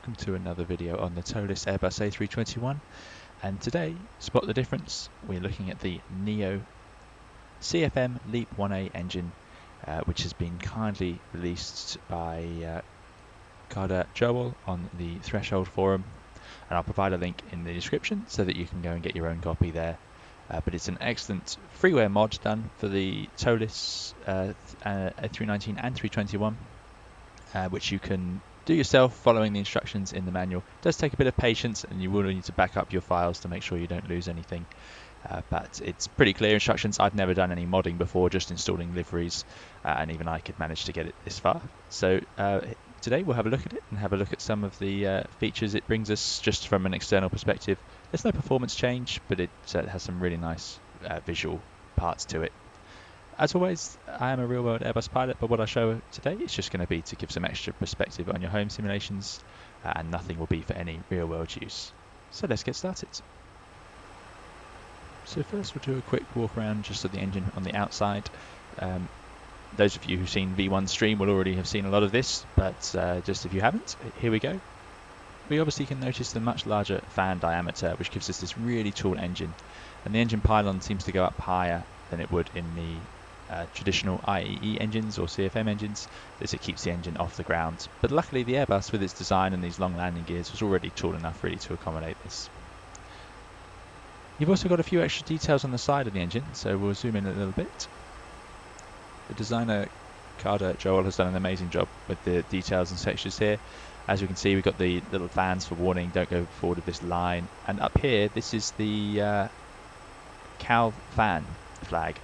welcome to another video on the ToLiss Airbus A321, and today, spot the difference, we're looking at the NEO CFM LEAP1A engine, which has been kindly released by Cardajowol on the Threshold forum, and I'll provide a link in the description so that you can go and get your own copy there. But it's an excellent freeware mod done for the ToLiss A319 and 321, which you can do yourself following the instructions in the manual. It does take a bit of patience, and you will need to back up your files to make sure you don't lose anything. But it's pretty clear instructions. I've never done any modding before, just installing liveries, and even I could manage to get it this far. So today we'll have a look at it and have a look at some of the features it brings us just from an external perspective. There's no performance change, but it has some really nice visual parts to it. As always, I am a real-world Airbus pilot, but what I show today is just going to be to give some extra perspective on your home simulations, and nothing will be for any real-world use. So let's get started. So first we'll do a quick walk around just of the engine on the outside. Those of you who've seen V1 stream will already have seen a lot of this, but just if you haven't, here we go. We obviously can notice the much larger fan diameter, which gives us this really tall engine, and the engine pylon seems to go up higher than it would in the traditional IEE engines or CFM engines, as it keeps the engine off the ground. But luckily the Airbus, with its design and these long landing gears, was already tall enough really to accommodate this. You've also got a few extra details on the side of the engine, so we'll zoom in a little bit. The designer Cardajowol has done an amazing job with the details and textures here. As you can see, we've got the little fans for warning, don't go forward of this line, and up here this is the cowl fan flag.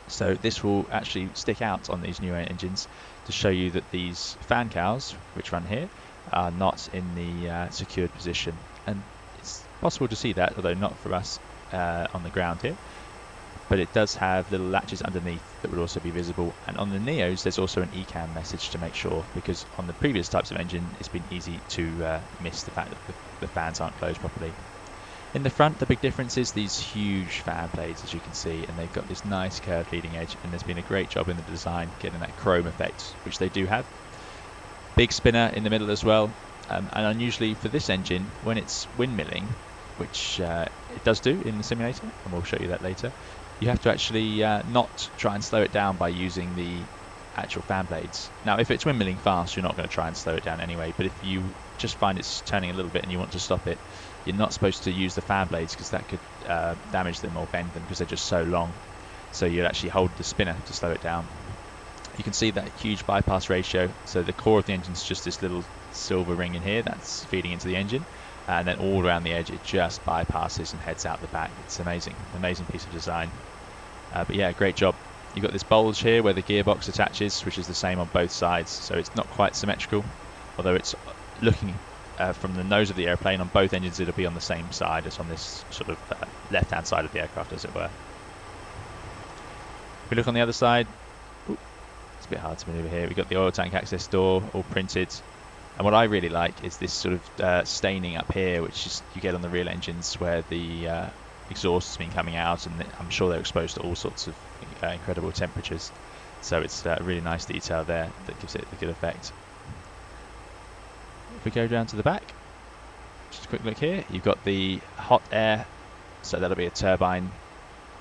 So this will actually stick out on these newer engines to show you that these fan cowls, which run here, are not in the secured position. And it's possible to see that, although not for us on the ground here. But it does have little latches underneath that would also be visible. And on the Neos, there's also an ECAM message to make sure, because on the previous types of engine, it's been easy to miss the fact that the fans aren't closed properly. In the front, the big difference is these huge fan blades, as you can see, and they've got this nice curved leading edge, and there's been a great job in the design getting that chrome effect, which they do have. Big spinner in the middle as well, and unusually for this engine, when it's windmilling, which it does do in the simulator, and we'll show you that later, you have to actually not try and slow it down by using the actual fan blades. Now, if it's windmilling fast, you're not going to try and slow it down anyway, but if you just find it's turning a little bit and you want to stop it, you're not supposed to use the fan blades, because that could damage them or bend them, because they're just so long. So you'd actually hold the spinner to slow it down. You can see that huge bypass ratio. So the core of the engine is just this little silver ring in here that's feeding into the engine, and then all around the edge it just bypasses and heads out the back. It's amazing, amazing piece of design. But yeah, great job. You've got this bulge here where the gearbox attaches, which is the same on both sides, so it's not quite symmetrical, although it's looking from the nose of the airplane on both engines, it'll be on the same side as on this sort of left-hand side of the aircraft, as it were. If we look on the other side, it's a bit hard to maneuver here. We've got the oil tank access door all printed, and what I really like is this sort of staining up here, which is you get on the real engines where the exhaust has been coming out, and I'm sure they're exposed to all sorts of incredible temperatures. So it's a really nice detail there that gives it a good effect. If we go down to the back, just a quick look here, you've got the hot air, so that'll be a turbine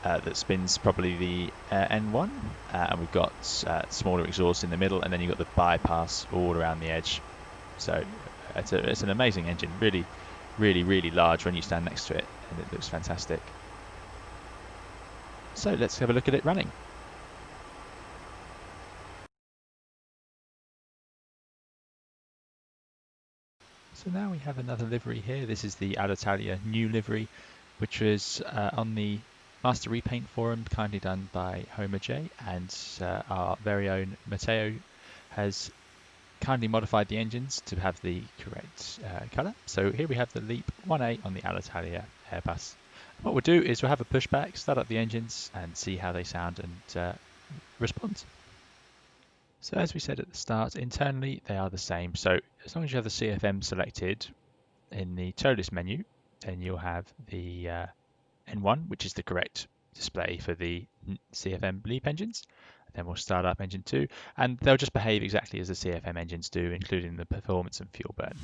that spins probably the N1, and we've got smaller exhaust in the middle, and then you've got the bypass all around the edge. So it's an amazing engine, really, really, really large when you stand next to it, and it looks fantastic. So let's have a look at it running. So now we have another livery here. This is the Alitalia new livery, which was on the Master Repaint forum, kindly done by Homer J, and our very own Matteo has kindly modified the engines to have the correct colour. So here we have the LEAP1A on the Alitalia Airbus. What we'll do is we'll have a pushback, start up the engines and see how they sound and respond. So as we said at the start, internally they are the same. So as long as you have the CFM selected in the ToLiss menu, then you'll have the N1, which is the correct display for the CFM LEAP engines. Then we'll start up engine 2, and they'll just behave exactly as the CFM engines do, including the performance and fuel burn.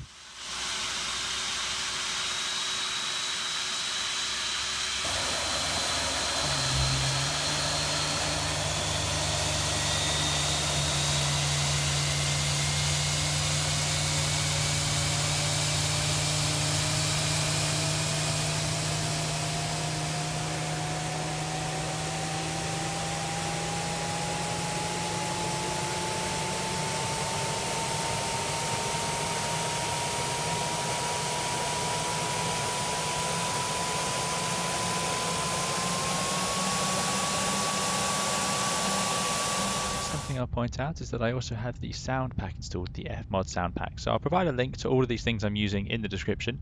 I'll point out is that I also have the Soundpack installed, the Fmod Soundpack. So I'll provide a link to all of these things I'm using in the description.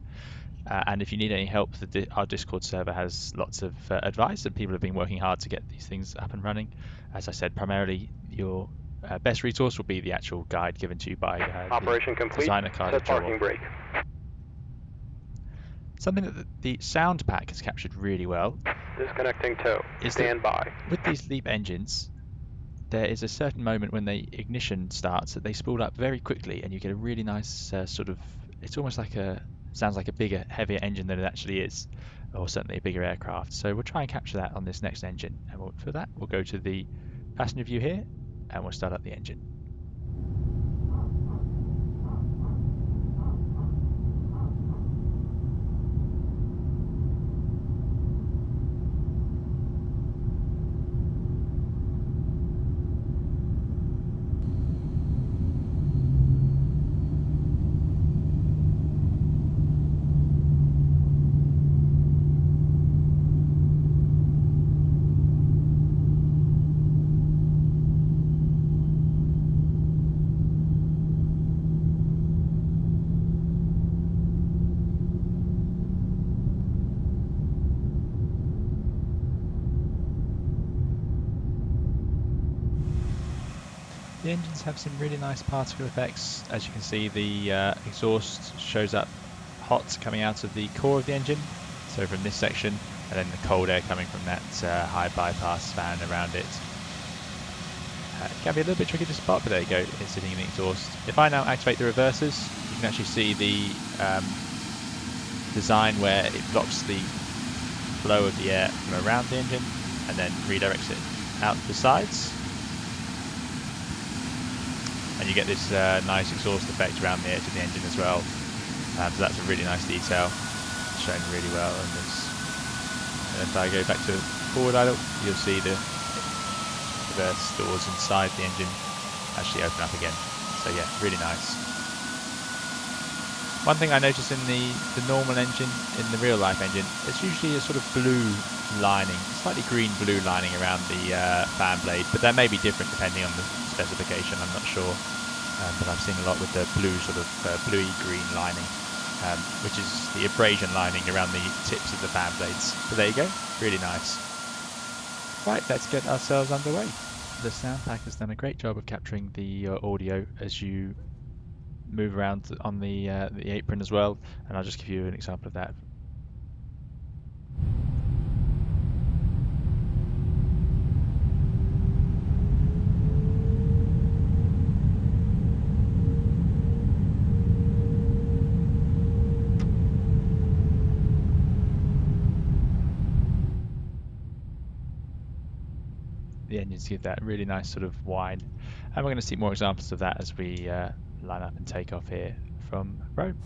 And if you need any help, our Discord server has lots of advice, and people have been working hard to get these things up and running. As I said, primarily your best resource will be the actual guide given to you by Operation the complete. designer Set parking Cardajowol. brake. Something that the Soundpack has captured really well Disconnecting tow. is Stand by. with these LEAP engines, there is a certain moment when the ignition starts that they spool up very quickly, and you get a really nice sort of, it's almost like sounds like a bigger, heavier engine than it actually is, or certainly a bigger aircraft. So we'll try and capture that on this next engine. And for that, we'll go to the passenger view here, and we'll start up the engine. The engines have some really nice particle effects. As you can see, the exhaust shows up hot coming out of the core of the engine, so from this section, and then the cold air coming from that high bypass fan around it. It can be a little bit tricky to spot, but there you go, it's sitting in the exhaust. If I now activate the reversers, you can actually see the design where it blocks the flow of the air from around the engine and then redirects it out the sides. And you get this nice exhaust effect around the edge of the engine as well. So that's a really nice detail, shown really well on this. And if I go back to forward idle, you'll see the reverse doors inside the engine actually open up again. So yeah, really nice. One thing I noticed in the normal engine, in the real life engine, it's usually a sort of blue lining, slightly green-blue lining around the fan blade, but that may be different depending on the specification, I'm not sure. But I've seen a lot with the blue sort of bluey-green lining, which is the abrasion lining around the tips of the fan blades. But there you go, really nice. Right, let's get ourselves underway. The Soundpack has done a great job of capturing the audio as you move around on the apron as well, and I'll just give you an example of that. The engines give that really nice sort of whine, and we're going to see more examples of that as we line up and take off here from Rome.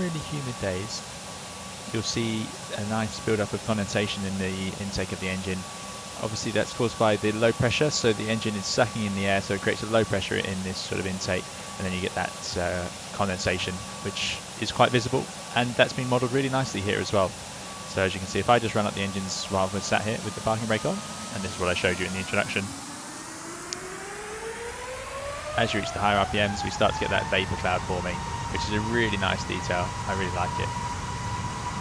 really humid days, you'll see a nice build-up of condensation in the intake of the engine. Obviously that's caused by the low pressure, so the engine is sucking in the air, so it creates a low pressure in this sort of intake, and then you get that condensation, which is quite visible, and that's been modelled really nicely here as well. So as you can see, if I just run up the engines while we're sat here with the parking brake on, and this is what I showed you in the introduction, as you reach the higher RPMs, we start to get that vapour cloud forming, which is a really nice detail. I really like it.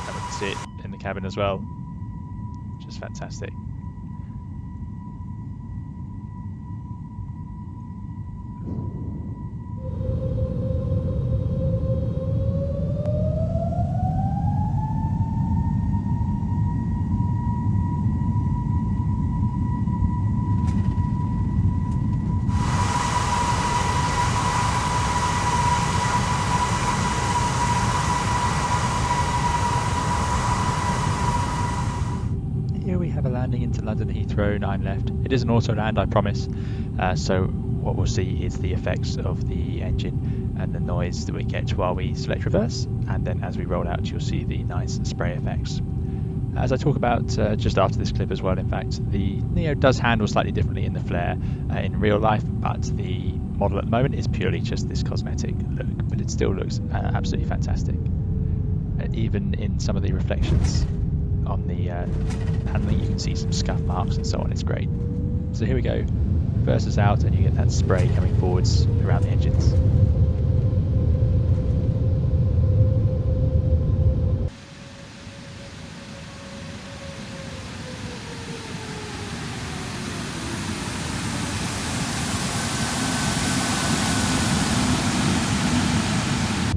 And we can see it in the cabin as well, which is fantastic. Here we have a landing into London Heathrow, 9 left. It is an auto land, I promise. So what we'll see is the effects of the engine and the noise that we get while we select reverse, and then as we roll out you'll see the nice spray effects. As I talk about just after this clip as well, in fact, the Neo does handle slightly differently in the flare in real life, but the model at the moment is purely just this cosmetic look, but it still looks absolutely fantastic. Even in some of the reflections on the handling, you can see some scuff marks and so on. It's great. So here we go, reverses out and you get that spray coming forwards around the engines.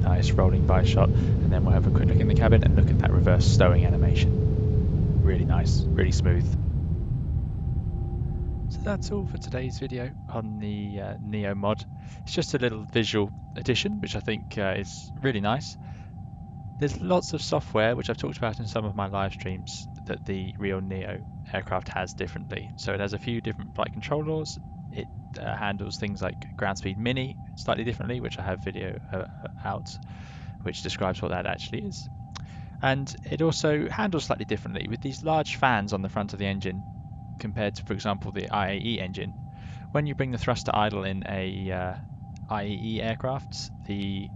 Nice rolling by shot, and then we'll have a quick look in the cabin and look at that reverse stowing animation. Really nice, really smooth. So that's all for today's video on the Neo mod. It's just a little visual addition, which I think is really nice. There's lots of software, which I've talked about in some of my live streams, that the Real Neo aircraft has differently. So it has a few different flight control laws. It handles things like ground speed mini slightly differently, which I have video out, which describes what that actually is. And it also handles slightly differently with these large fans on the front of the engine compared to, for example, the IAE engine. When you bring the thrust to idle in a IAE aircraft, the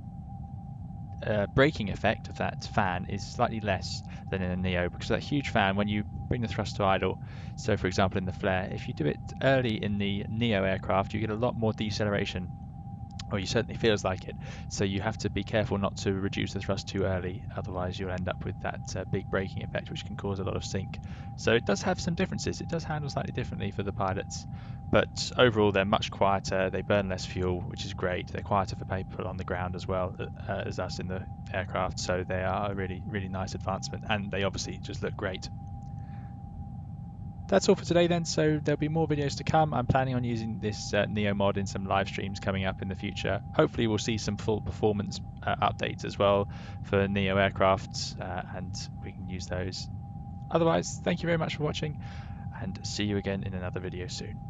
braking effect of that fan is slightly less than in a Neo, because that huge fan, when you bring the thrust to idle, so for example in the flare, if you do it early in the Neo aircraft, you get a lot more deceleration, or you certainly feels like it. So you have to be careful not to reduce the thrust too early, otherwise you'll end up with that big braking effect, which can cause a lot of sink. So it does have some differences. It does handle slightly differently for the pilots, but overall they're much quieter. They burn less fuel, which is great. They're quieter for people on the ground as well as us in the aircraft. So they are a really, really nice advancement, and they obviously just look great. That's all for today then, so there'll be more videos to come. I'm planning on using this Neo mod in some live streams coming up in the future. Hopefully we'll see some full performance updates as well for Neo aircrafts, and we can use those. Otherwise, thank you very much for watching, and see you again in another video soon.